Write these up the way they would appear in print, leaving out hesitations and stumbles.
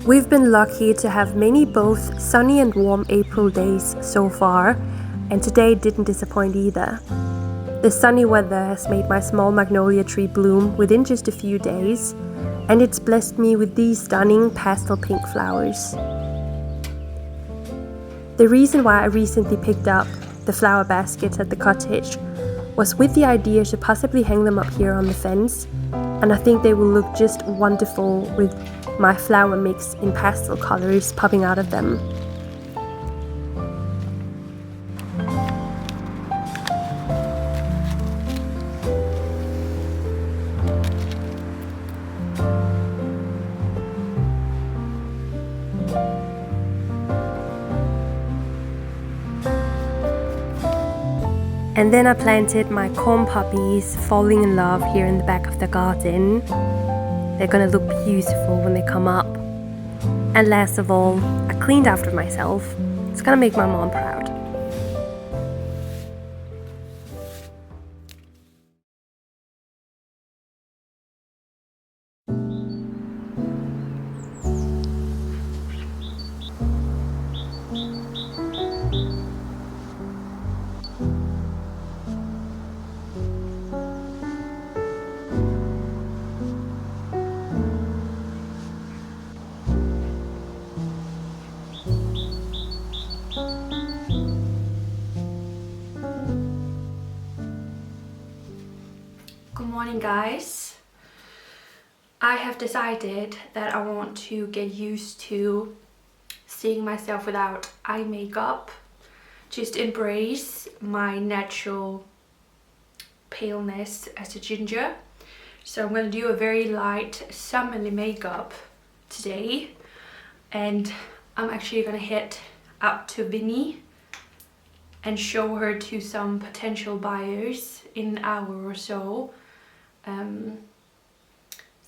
We've been lucky to have many both sunny and warm April days so far, and today didn't disappoint either. The sunny weather has made my small magnolia tree bloom within just a few days, and it's blessed me with these stunning pastel pink flowers. The reason why I recently picked up the flower baskets at the cottage was with the idea to possibly hang them up here on the fence, and I think they will look just wonderful with my flower mix in pastel colors popping out of them. And then I planted my corn poppies, falling in love, here in the back of the garden. They're gonna look beautiful when they come up. And last of all, I cleaned after myself. It's gonna make my mom proud. Good morning, guys. I have decided that I want to get used to seeing myself without eye makeup. Just embrace my natural paleness as a ginger. So I'm going to do a very light summerly makeup today, and I'm actually going to head up to Vinny and show her to some potential buyers in an hour or so.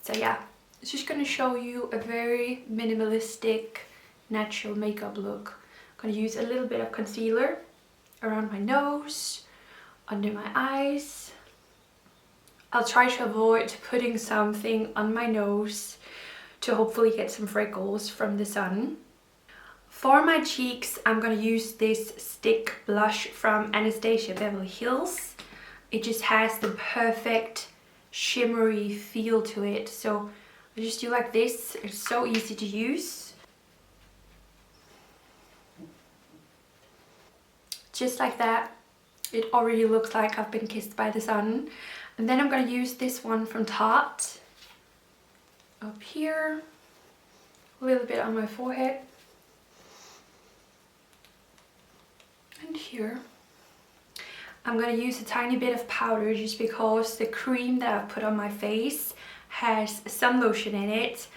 So yeah, it's just going to show you a very minimalistic natural makeup look. I'm going to use a little bit of concealer around my nose, under my eyes. I'll try to avoid putting something on my nose to hopefully get some freckles from the sun. For my cheeks, I'm going to use this stick blush from Anastasia Beverly Hills. It just has the perfect shimmery feel to it, so I just do like this. It's so easy to use. Just like that, it already looks like I've been kissed by the sun. And then I'm going to use this one from Tarte up here, a little bit on my forehead, and here. I'm going to use a tiny bit of powder just because the cream that I've put on my face has sun lotion in it,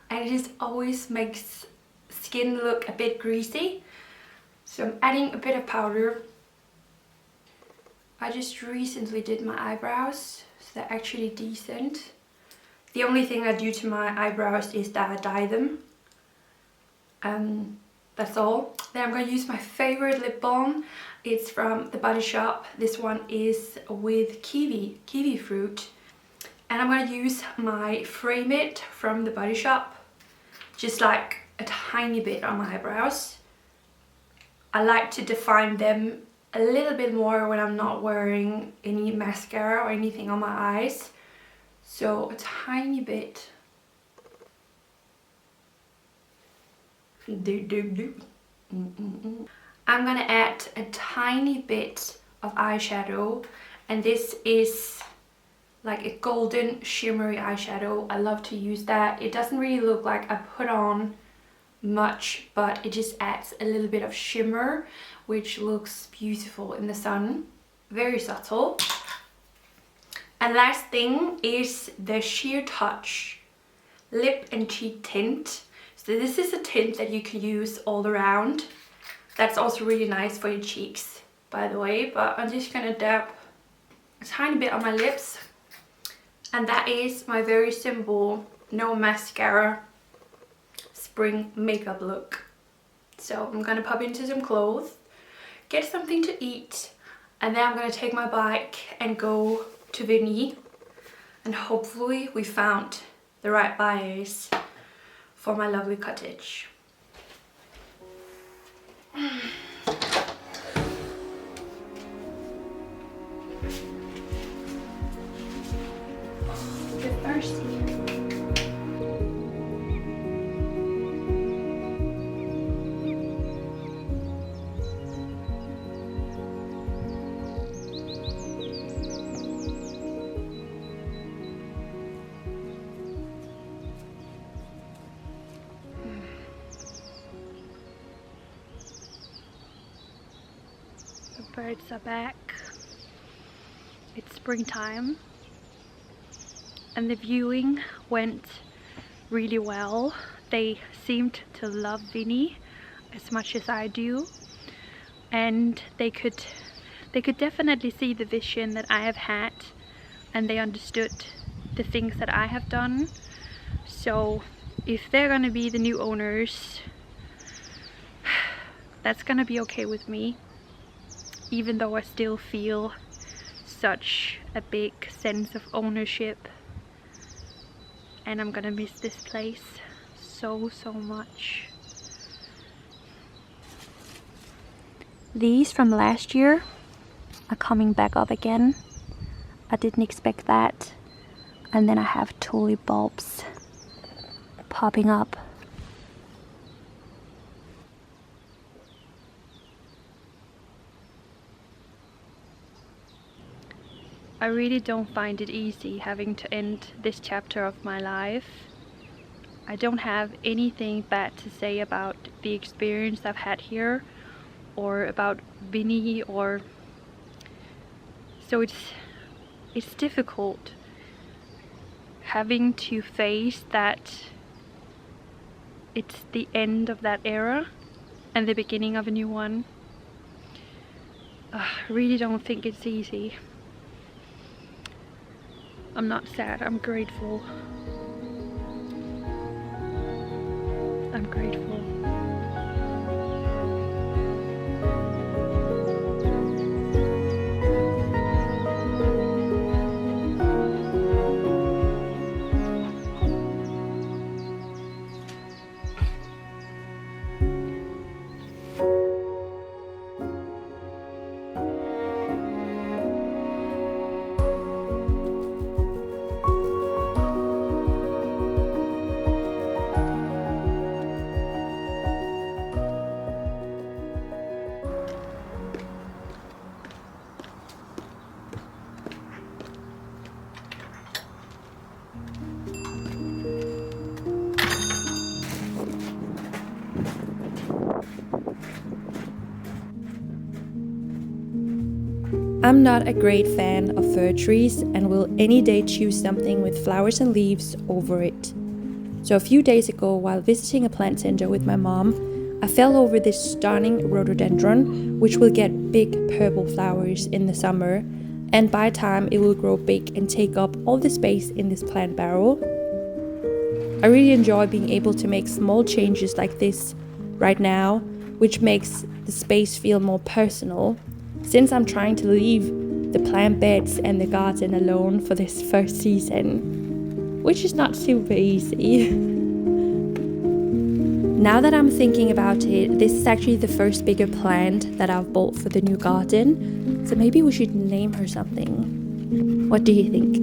and it just always makes skin look a bit greasy. So I'm adding a bit of powder. I just recently did my eyebrows, so they're actually decent. The only thing I do to my eyebrows is that I dye them. That's all. Then I'm going to use my favorite lip balm. It's from the Body Shop. This one is with kiwi fruit. And I'm going to use my Frame It from the Body Shop. Just like a tiny bit on my eyebrows. I like to define them a little bit more when I'm not wearing any mascara or anything on my eyes. So a tiny bit. I'm gonna add a tiny bit of eyeshadow, and this is like a golden shimmery eyeshadow. I love to use that. It doesn't really look like I put on much, but it just adds a little bit of shimmer, which looks beautiful in the sun. Very subtle. And last thing is the Sheer Touch Lip and Cheek Tint. So this is a tint that you can use all around. That's also really nice for your cheeks, by the way. But I'm just gonna dab a tiny bit on my lips. And that is my very simple, no mascara, spring makeup look. So I'm gonna pop into some clothes, get something to eat, and then I'm gonna take my bike and go to Vinny, and hopefully we found the right buyers for my lovely cottage. The thirsty. The birds are back. It's springtime. And the viewing went really well. They seemed to love Vinny as much as I do, and they could definitely see the vision that I have had, and they understood the things that I have done. So if they're gonna be the new owners, that's gonna be okay with me, even though I still feel such a big sense of ownership. And I'm gonna miss this place so much. These from last year are coming back up again. I didn't expect that. And then I have tulip bulbs popping up. I really don't find it easy having to end this chapter of my life. I don't have anything bad to say about the experience I've had here or about Vinny, or so it's difficult having to face that it's the end of that era and the beginning of a new one. I really don't think it's easy. I'm not sad, I'm grateful. I'm grateful. I'm not a great fan of fir trees and will any day choose something with flowers and leaves over it. So a few days ago, while visiting a plant center with my mom, I fell over this stunning rhododendron, which will get big purple flowers in the summer, and by time it will grow big and take up all the space in this plant barrel. I really enjoy being able to make small changes like this right now, which makes the space feel more personal, since I'm trying to leave the plant beds and the garden alone for this first season, which is not super easy. Now that I'm thinking about it, this is actually the first bigger plant that I've bought for the new garden, so maybe we should name her something. What do you think?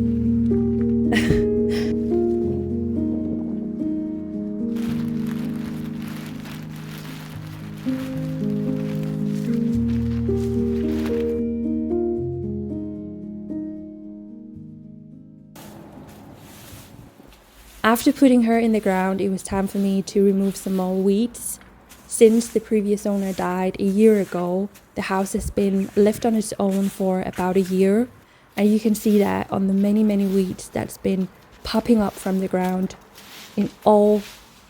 After putting her in the ground, it was time for me to remove some more weeds. Since the previous owner died a year ago, the house has been left on its own for about a year, and you can see that on the many weeds that's been popping up from the ground in all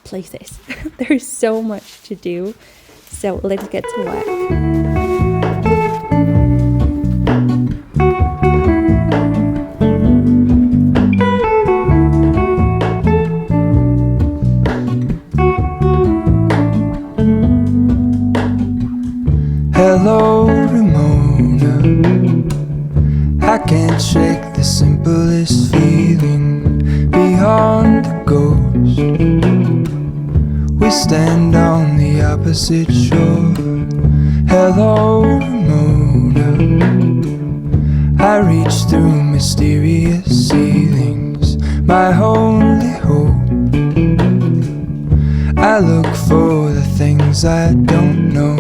places. There's so much to do, so let's get to work. Hello, Ramona. I can't shake the simplest feeling beyond the ghost. stand on the opposite shore. Hello, Ramona. I reach through mysterious ceilings, my only hope. I look for the things I don't know.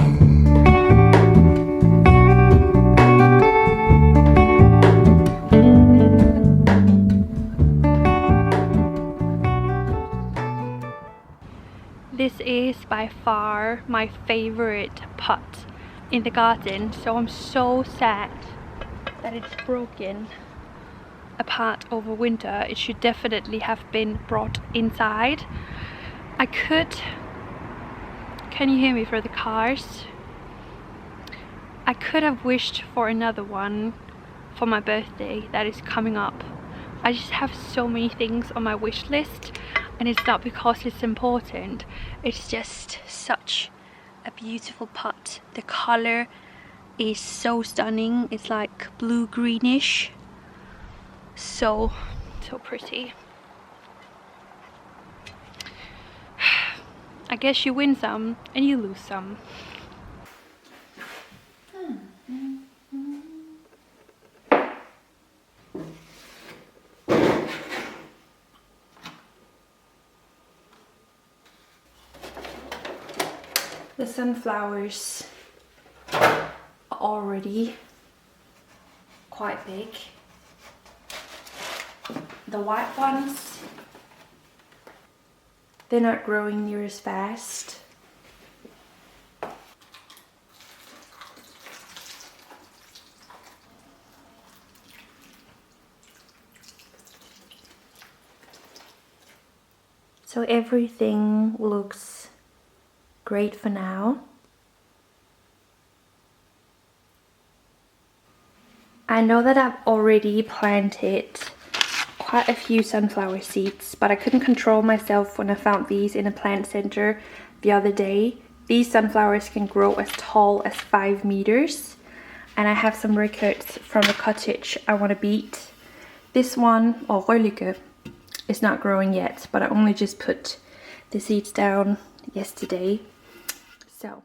This is by far my favorite pot in the garden, so I'm so sad that it's broken apart over winter. It should definitely have been brought inside. I could... Can you hear me for the cars? I could have wished for another one for my birthday that is coming up. I just have so many things on my wish list, and it's not because it's important, it's just such a beautiful pot. The color is so stunning. It's like blue greenish, so pretty. I guess you win some and you lose some. The sunflowers are already quite big. The white ones, they're not growing near as fast. So everything looks great for now. I know that I've already planted quite a few sunflower seeds, but I couldn't control myself when I found these in a plant center the other day. These sunflowers can grow as tall as 5 meters, and I have some records from the cottage I want to beat. This one, or Rødlykke, is not growing yet, but I only just put the seeds down yesterday. So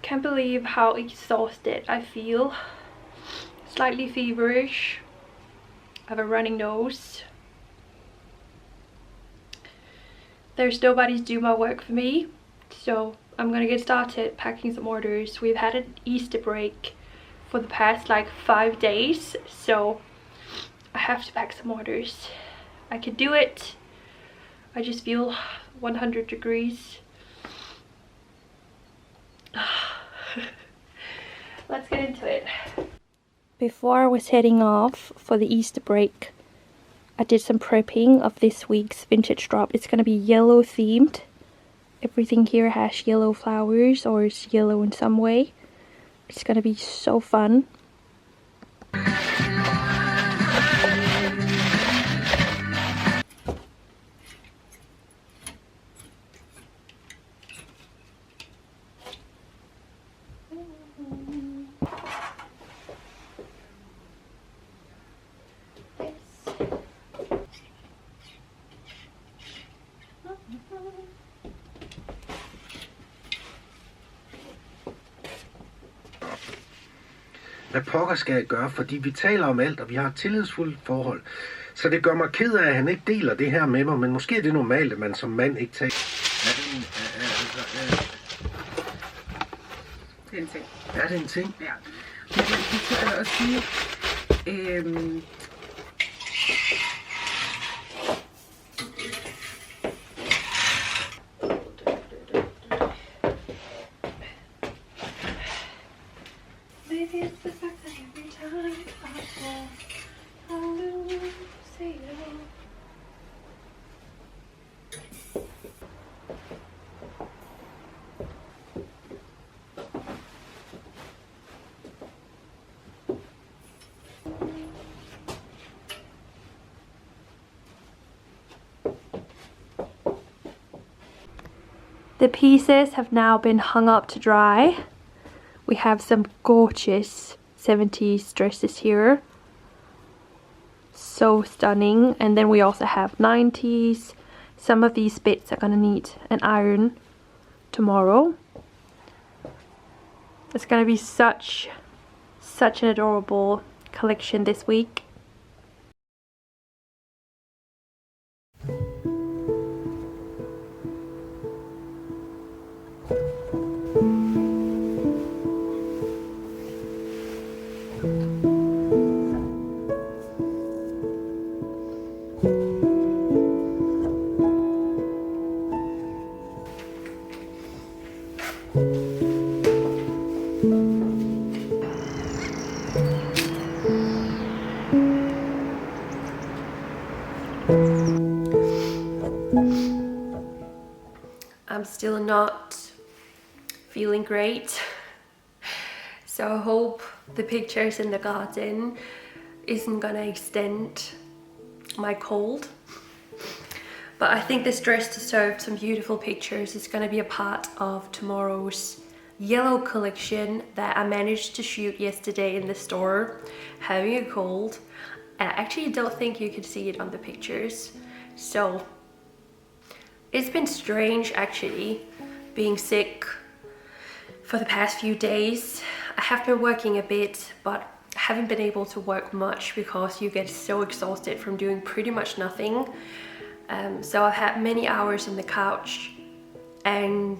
can't believe how exhausted I feel. Slightly feverish. I have a running nose. There's nobody to do my work for me, so I'm gonna get started packing some orders. We've had an Easter break for the past like 5 days, so I have to pack some orders. I can do it. I just feel 100 degrees. Let's get into it. Before I was heading off for the Easter break, I did some prepping of this week's vintage drop. It's going to be yellow themed. Everything here has yellow flowers or is yellow in some way. It's gonna be so fun. Hvad pokker skal jeg gøre, fordi vi taler om alt, og vi har et tillidsfuldt forhold. Så det gør mig ked af, at han ikke deler det her med mig, men måske er det normalt, at man som mand ikke taler. Det er en ting. Er det en ting? Ja. Men det kan jeg også sige, Maybe it's the fact that every time I fall, I will say no. The pieces have now been hung up to dry. We have some gorgeous 70s dresses here. So stunning. And then we also have 90s. Some of these bits are gonna need an iron tomorrow. It's gonna be such an adorable collection this week. I'm still not feeling great, so I hope the pictures in the garden isn't gonna extend my cold. But I think this dress deserved some beautiful pictures. It's gonna be a part of tomorrow's yellow collection that I managed to shoot yesterday in the store, having a cold. And I actually don't think you could see it on the pictures. So it's been strange actually being sick for the past few days. I have been working a bit, but I haven't been able to work much because you get so exhausted from doing pretty much nothing. So I've had many hours on the couch, and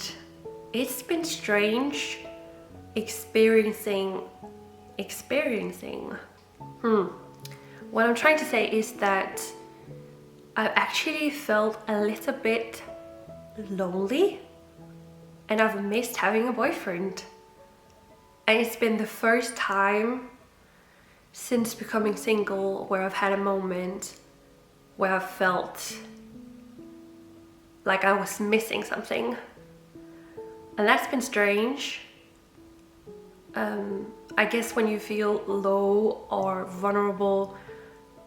it's been strange experiencing. What I'm trying to say is that I actually felt a little bit lonely, and I've missed having a boyfriend. And it's been the first time since becoming single where I've had a moment where I felt like I was missing something. And that's been strange. I guess when you feel low or vulnerable,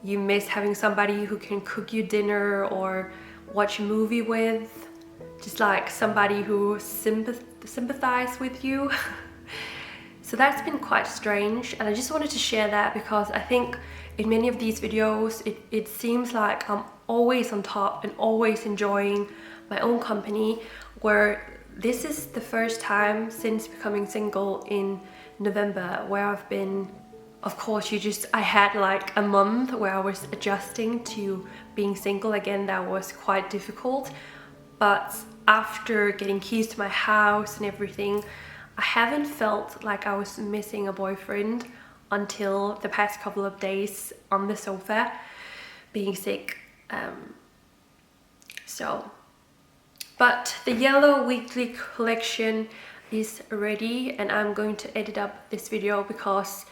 you miss having somebody who can cook you dinner or watch a movie with, just like somebody who sympathizes with you. So that's been quite strange, and I just wanted to share that because I think in many of these videos it seems like I'm always on top and always enjoying my own company, where this is the first time since becoming single in November where I've been, of course, I had like a month where I was adjusting to being single again. That was quite difficult, but after getting keys to my house and everything, I haven't felt like I was missing a boyfriend until the past couple of days on the sofa being sick. But the yellow weekly collection is ready, and I'm going to edit up this video because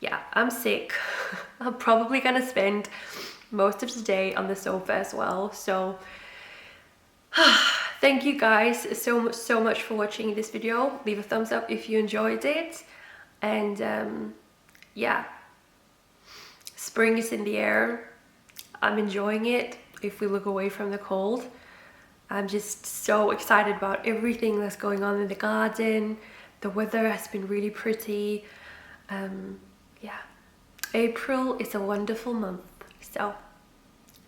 yeah, I'm sick. I'm probably gonna spend most of the day on the sofa as well. So thank you guys so much for watching this video. Leave a thumbs up if you enjoyed it. And yeah, spring is in the air. I'm enjoying it if we look away from the cold. I'm just so excited about everything that's going on in the garden. The weather has been really pretty. Yeah, April is a wonderful month. So,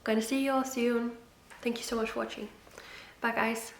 gonna see you all soon. Thank you so much for watching. Bye guys.